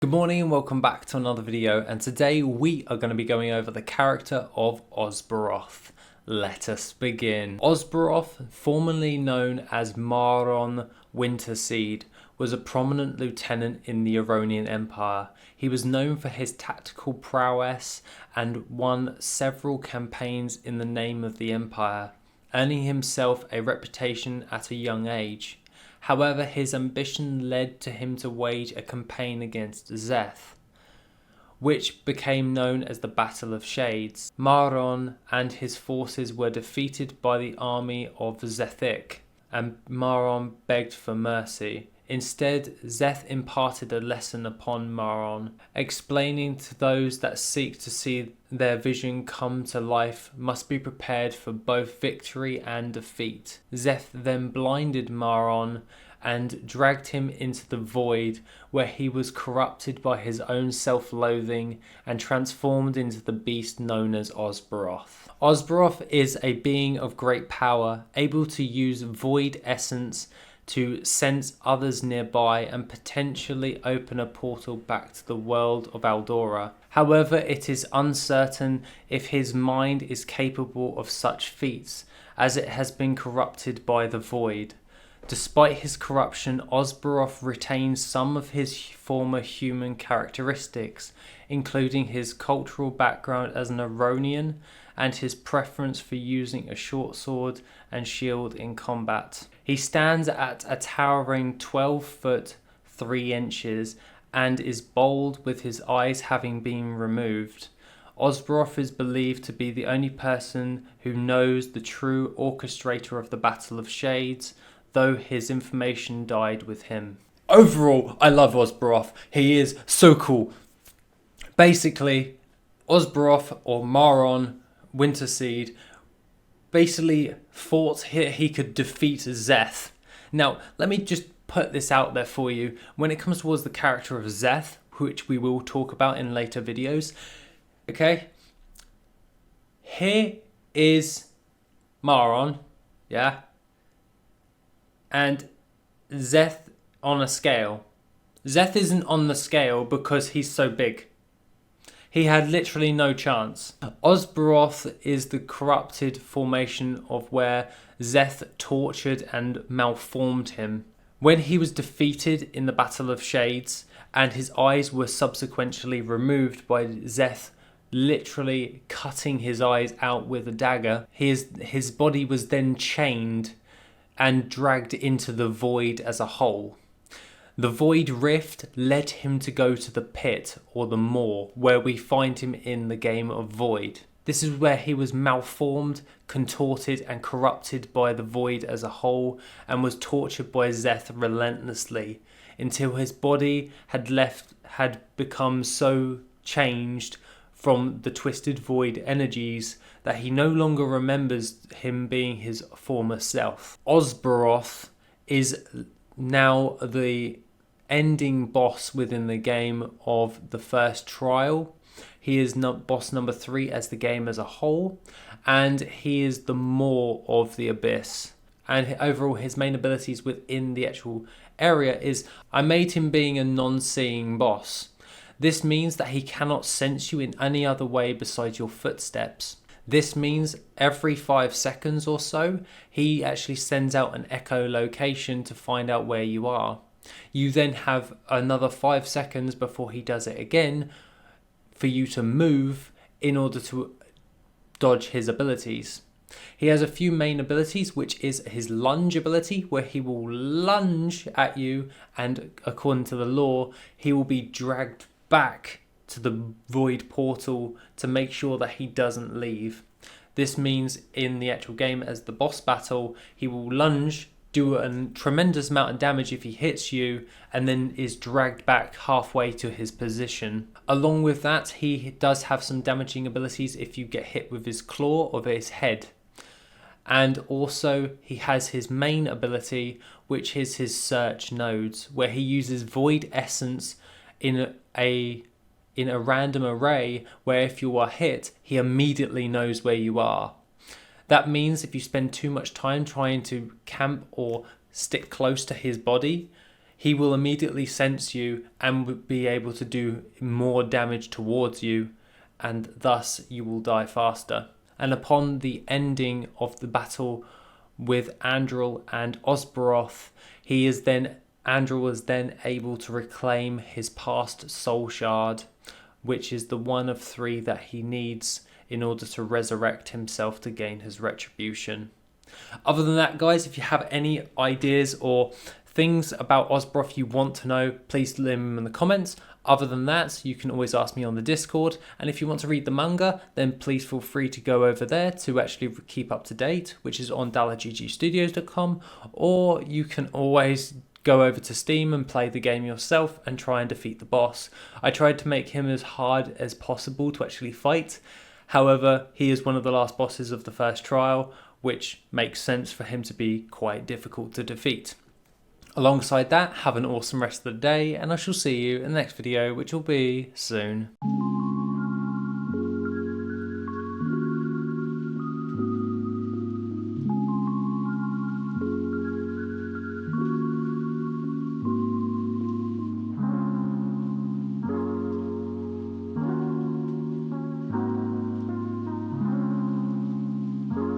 Good morning and welcome back to another video, and today we are going to be going over the character of Ozz'Baroth. Let us begin. Ozz'Baroth, formerly known as Maron Winterseed, was a prominent lieutenant in the Aronian Empire. He was known for his tactical prowess and won several campaigns in the name of the Empire, earning himself a reputation at a young age. However, his ambition led to him to wage a campaign against Szeth, which became known as the Battle of Shades. Maron and his forces were defeated by the army of Szethik, and Maron begged for mercy. Instead, Szeth imparted a lesson upon Maron, explaining to those that seek to see their vision come to life must be prepared for both victory and defeat. Szeth then blinded Maron and dragged him into the void, where he was corrupted by his own self-loathing and transformed into the beast known as Ozz'Baroth. Ozz'Baroth is a being of great power, able to use void essence to sense others nearby and potentially open a portal back to the world of Eldora. However, it is uncertain if his mind is capable of such feats, as it has been corrupted by the void. Despite his corruption, Ozz'Baroth retains some of his former human characteristics, including his cultural background as an Aronian and his preference for using a short sword and shield in combat. He stands at a towering 12 foot 3 inches and is bold, with his eyes having been removed. Ozz'Baroth is believed to be the only person who knows the true orchestrator of the Battle of Shades, though his information died with him. Overall, I love Ozz'Baroth. He is so cool. Basically, Ozz'Baroth, or Maron Winterseed, basically thought he could defeat Szeth. Now, let me just put this out there for you. When it comes towards the character of Szeth, which we will talk about in later videos, okay? Here is Maron, yeah? And Szeth on a scale. Szeth isn't on the scale because he's so big. He had literally no chance. Ozz'Baroth is the corrupted formation of where Szeth tortured and malformed him. When he was defeated in the Battle of Shades and his eyes were subsequently removed by Szeth literally cutting his eyes out with a dagger, his body was then chained and dragged into the void as a whole. The void rift led him to go to the pit, or the maw, where we find him in the game of Void. This is where he was malformed, contorted and corrupted by the void as a whole, and was tortured by Szeth relentlessly until his body had become so changed from the twisted void energies that he no longer remembers him being his former self. Ozz'Baroth is now the ending boss within the game of the first trial. He is boss number 3 as the game as a whole, and he is the maw of the abyss. And overall, his main abilities within the actual area is, I made him being a non-seeing boss. This means that he cannot sense you in any other way besides your footsteps. This means every 5 seconds or so, he actually sends out an echolocation to find out where you are. You then have another 5 seconds before he does it again for you to move in order to dodge his abilities. He has a few main abilities, which is his lunge ability, where he will lunge at you and according to the lore, he will be dragged back to the void portal to make sure that he doesn't leave. This means in the actual game as the boss battle, he will lunge, do a tremendous amount of damage if he hits you, and then is dragged back halfway to his position. Along with that, he does have some damaging abilities if you get hit with his claw or his head. And also he has his main ability, which is his search nodes, where he uses void essence in a random array, where if you are hit, he immediately knows where you are. That means if you spend too much time trying to camp or stick close to his body, he will immediately sense you and will be able to do more damage towards you, and thus you will die faster. And upon the ending of the battle with Andril and Ozz'Baroth, Andril is then able to reclaim his past soul shard, which is the one of 3 that he needs in order to resurrect himself to gain his retribution. Other than that, guys, if you have any ideas or things about Ozz'Baroth you want to know, please leave them in the comments. Other than that, you can always ask me on the Discord. And if you want to read the manga, then please feel free to go over there to actually keep up to date, which is on dalagggstudios.com. Or you can always go over to Steam and play the game yourself and try and defeat the boss. I tried to make him as hard as possible to actually fight. However, he is one of the last bosses of the first trial, which makes sense for him to be quite difficult to defeat. Alongside that, have an awesome rest of the day, and I shall see you in the next video, which will be soon.